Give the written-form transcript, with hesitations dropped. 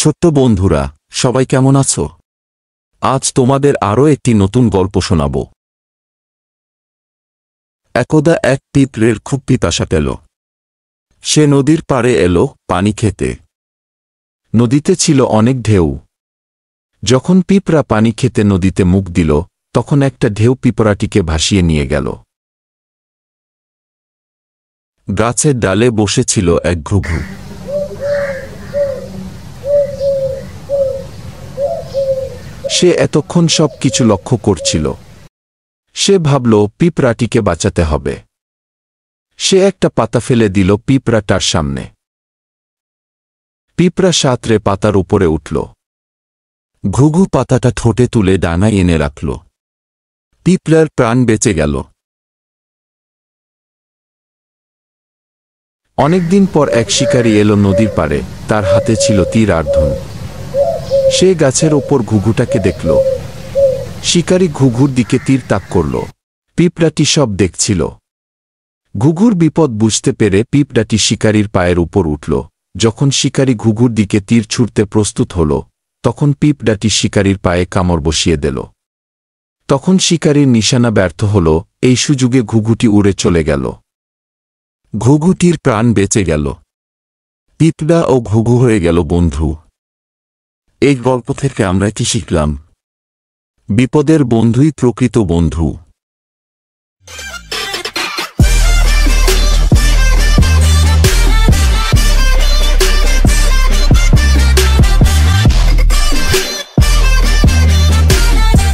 ছোট্ট বন্ধুরা, সবাই কেমন আছো? আজ তোমাদের আরও একটি নতুন গল্প শোনাব। একদা এক পিঁপড়ের খুব পিপাসা পেল। সে নদীর পাড়ে এলো পানি খেতে। নদীতে ছিল অনেক ঢেউ। যখন পিঁপড়া পানি খেতে নদীতে মুখ দিল, তখন একটা ঢেউ পিঁপড়াটিকে ভাসিয়ে নিয়ে গেল। গাছের ডালে বসেছিল এক ঘুঘু। সে এতক্ষণ সব কিছু লক্ষ্য করছিল। সে ভাবল পিঁপড়াটিকে বাঁচাতে হবে। সে একটা পাতা ফেলে দিল পিঁপড়াটার সামনে। পিঁপড়া সাঁতরে পাতার উপরে উঠল। ঘুঘু পাতাটা ঠোঁটে তুলে ডানায় এনে রাখল। পিঁপড়ার প্রাণ বেঁচে গেল। অনেকদিন পর এক শিকারী এলো নদীর পাড়ে। তার হাতে ছিল তীর আর ধনুক। সে গাছের ওপর ঘুঘুটাকে দেখল। শিকারী ঘুঘুর দিকে তীর তাক করল। পিঁপড়াটি সব দেখছিল। ঘুঘুর বিপদ বুঝতে পেরে পিঁপড়াটি শিকারীর পায়ের উপর উঠল। যখন শিকারী ঘুঘুর দিকে তীর ছুঁড়তে প্রস্তুত হল, তখন পিঁপড়াটি শিকারীর পায়ে কামড় বসিয়ে দিল। তখন শিকারীর নিশানা ব্যর্থ হল। এই সুযোগে ঘুঘুটি উড়ে চলে গেল। ঘুঘুটির প্রাণ বেঁচে গেল। পিঁপড়া ও ঘুঘু হয়ে গেল বন্ধু। এই গল্প থেকে আমরা কি শিখলাম? বিপদের বন্ধুই প্রকৃত বন্ধু।